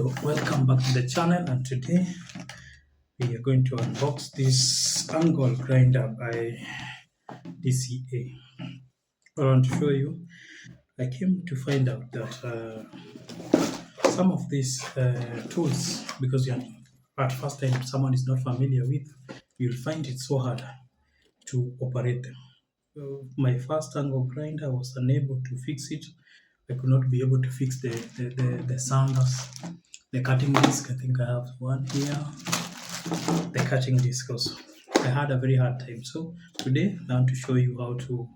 Hello, welcome back to the channel, and today we are going to unbox this angle grinder by DCA. I want to show you. I came to find out that some of these tools, because you're at first time someone is not familiar with, you'll find it so hard to operate them. My first angle grinder, I was unable to fix it. I could not be able to fix the sounders, the cutting disc. I think I have one here. The cutting disc also. I had a very hard time. So today I want to show you how to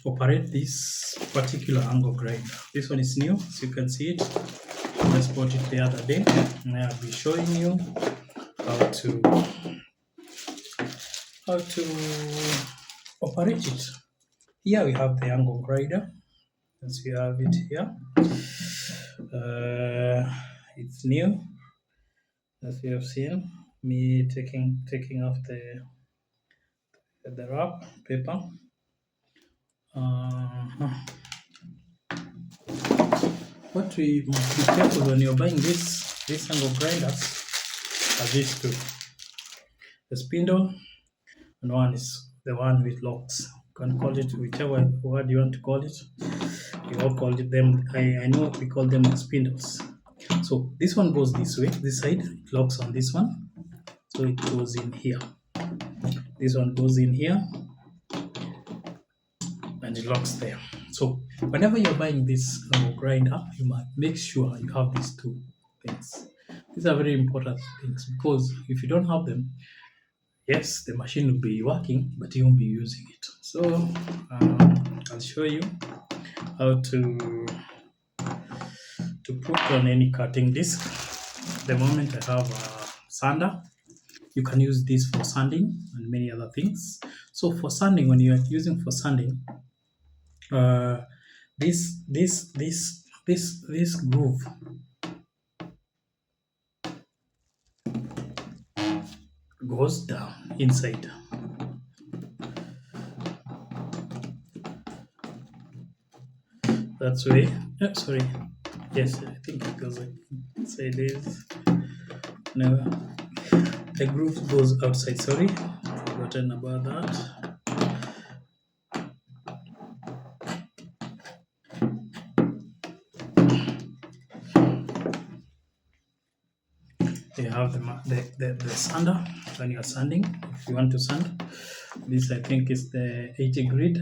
operate this particular angle grinder. This one is new, as you can see it. I just bought it the other day, and I'll be showing you how to operate it. Here we have the angle grinder, as you have it here. It's new, as you have seen me taking off the wrap paper. What we must be careful when you're buying these angle grinders are these two: the spindle, and one is the one with locks. You can call it whichever word you want to call it. We all call it them. I know we call them spindles. So this one goes this way, this side, it locks on this one, so it goes in here. This one goes in here and it locks there. So whenever you're buying this grinder, you must make sure you have these two things. These are very important things, because if you don't have them, yes, the machine will be working, but you won't be using it. So I'll show you how to put on any cutting disc. At the moment I have a sander. You can use this for sanding and many other things. So for sanding, when you are using for sanding, this groove goes down inside. That's way. Sorry. Yes, I think it goes like inside this. No, the groove goes outside. Sorry, forgotten about that. You have the sander when you're sanding. If you want to sand, this I think is the 80 grit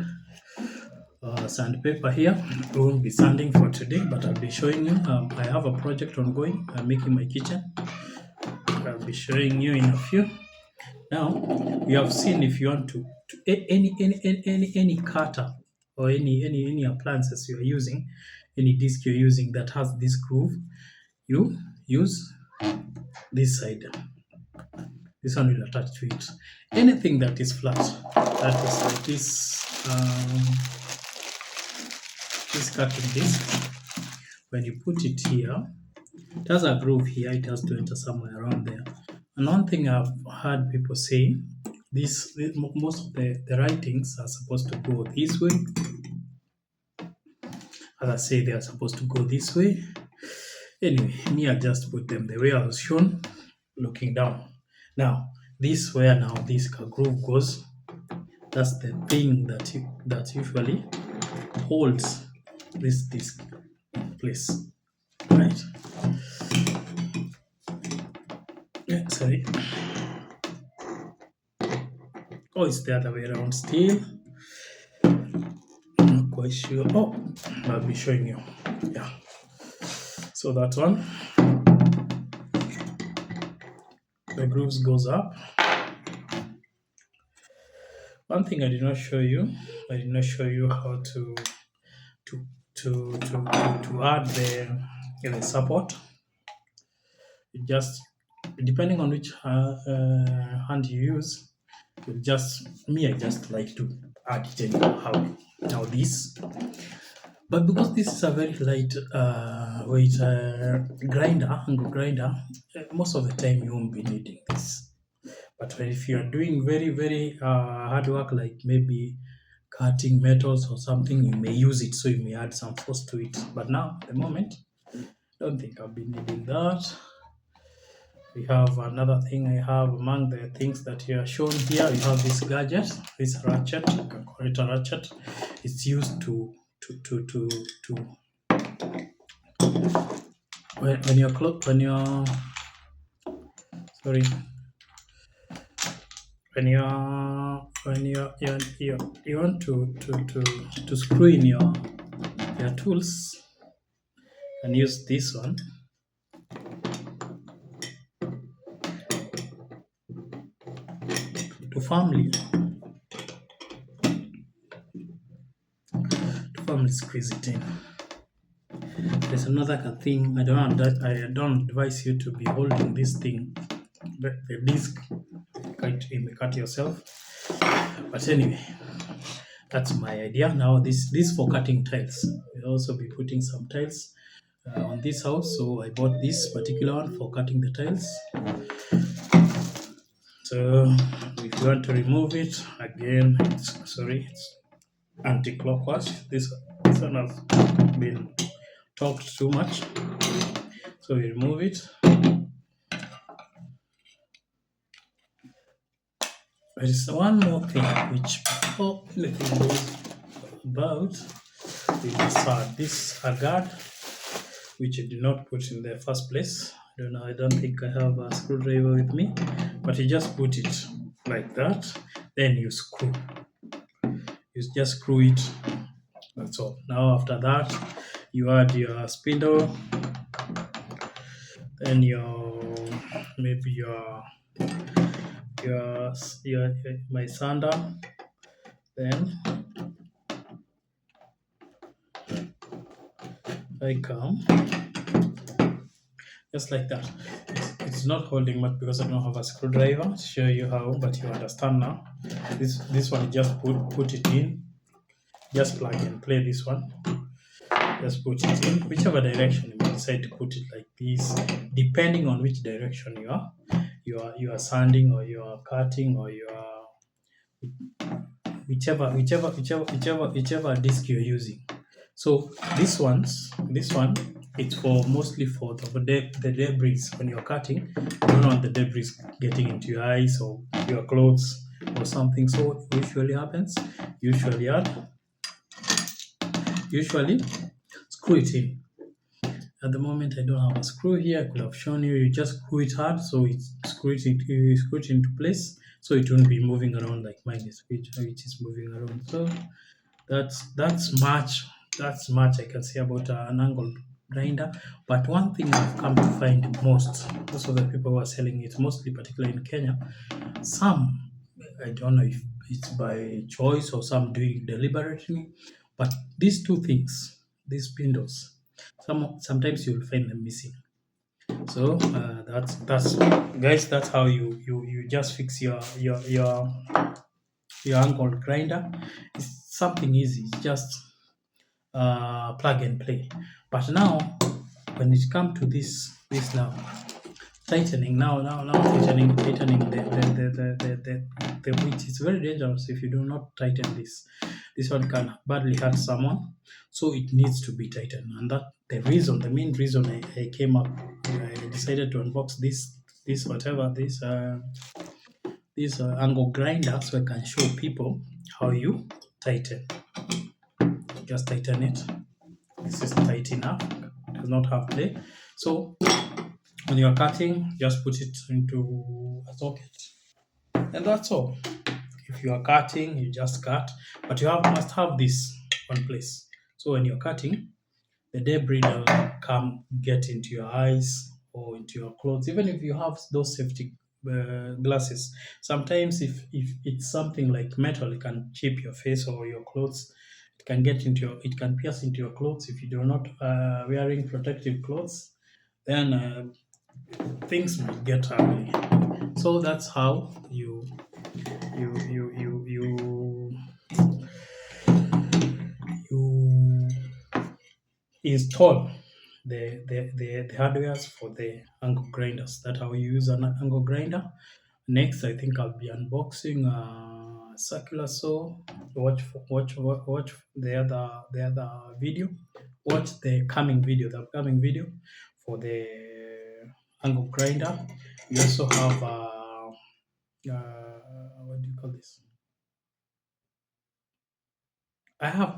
sandpaper here. We won't be sanding for today, but I'll be showing you. I have a project ongoing. I'm making my kitchen. I'll be showing you in a few. Now you have seen, if you want to any cutter or any appliances you are using, any disc you're using that has this groove, you use this side. This one will attach to it. Anything that is flat, that is like this cutting disc, when you put it here, it has a groove here, it has to enter somewhere around there. And one thing I've heard people say, most of the writings are supposed to go this way. Others say they are supposed to go this way. Anyway, me, I just put them the way I was shown, looking down. Now, this where now this groove goes, that's the thing that usually holds this disc in place, right? Yeah, sorry. Oh, it's the other way around still. I'm not quite sure. Oh, I'll be showing you. Yeah. So that one, the grooves goes up. One thing I did not show you how to add the support. It just, depending on which hand you use, I just like to add it anyhow. Now this, but because this is a very light weight angle grinder, most of the time you won't be needing this. But if you are doing very hard work, like maybe cutting metals or something, you may use it, so you may add some force to it. But now, at the moment, Don't think I'll be needing that. We have another thing I have among the things that you are shown here. You have this gadget, this ratchet. You can call it a ratchet. It's used to when you're sorry when you want to screw in your tools and use this one. To firmly squeeze it in. There's another thing. I don't advise you to be holding this thing, the disc. You may cut yourself. But anyway, that's my idea. Now this for cutting tiles. We'll also be putting some tiles on this house, so I bought this particular one for cutting the tiles. So if you want to remove it again, it's anti-clockwise. This one has been talked too much, so we remove it. There is one more thing which before anything goes about is this guard, which I did not put in the first place. I don't think I have a screwdriver with me, but you just put it like that, then you screw. You just screw it. That's all. Now after that, you add your spindle, then maybe my sander, then I come just like that. It's not holding much because I don't have a screwdriver to show you how, but you understand now. This one, just put it in, just plug and play this one. Just put it in whichever direction you decide to put it, like this, depending on which direction you are sanding or you are cutting or you are whichever disc you're using. So this one, it's mostly for the debris. When you're cutting, you don't want the debris getting into your eyes or your clothes or something. So what usually happens, usually screw it in. At the moment, I don't have a screw here. I could have shown you. You just screw it hard, so you screw it into place, so it won't be moving around like mine is, which is moving around. So that's much I can say about an angle grinder. But one thing I've come to find, most of the people who are selling it, mostly particularly in Kenya, some, I don't know if it's by choice or some doing it deliberately, but these two things, these spindles, sometimes you'll find them missing. So that's guys, that's how you just fix your angle grinder. It's something easy. It's just plug and play. But now, when it comes to this now, tightening tightening the width, it's very dangerous if you do not tighten this. This one can badly hurt someone, so it needs to be tightened. And that the main reason I came up, I decided to unbox this angle grinder, so I can show people how you tighten. Just tighten it. This is tight enough. It does not have play. So when you're cutting, just put it into a socket, and that's all. If you are cutting, you just cut, but you must have this one place. So when you're cutting, the debris doesn't get into your eyes or into your clothes. Even if you have those safety glasses, sometimes if it's something like metal, it can chip your face or your clothes. It can pierce into your clothes if you do not wearing protective clothes. Then things might get ugly. So that's how you install the hardwares for the angle grinders. That's how you use an angle grinder. Next, I think I'll be unboxing circular saw. Watch the other video. Watch the coming video, the upcoming video for the angle grinder. We also have what do you call this? I have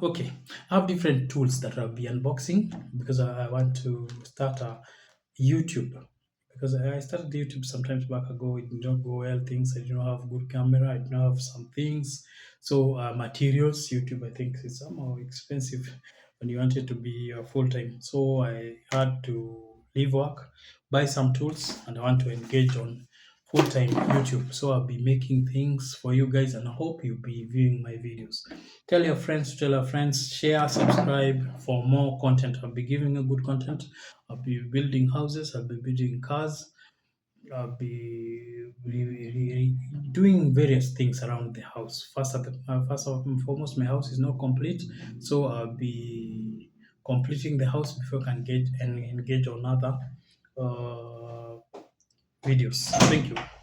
different tools that I'll be unboxing because I want to start a YouTube, because I started YouTube sometimes back ago. It did not go well. Things I did not have good camera. I did not have some things. So materials, YouTube I think is somehow expensive when you want it to be full time. So I had to leave work, buy some tools, and I want to engage on full time YouTube. So I'll be making things for you guys, and I hope you'll be viewing my videos. Tell your friends to tell your friends, share, subscribe for more content. I'll be giving you good content. I'll be building houses, I'll be building cars, I'll be doing various things around the house. First and foremost, my house is not complete, so I'll be completing the house before I can engage on other videos. Thank you.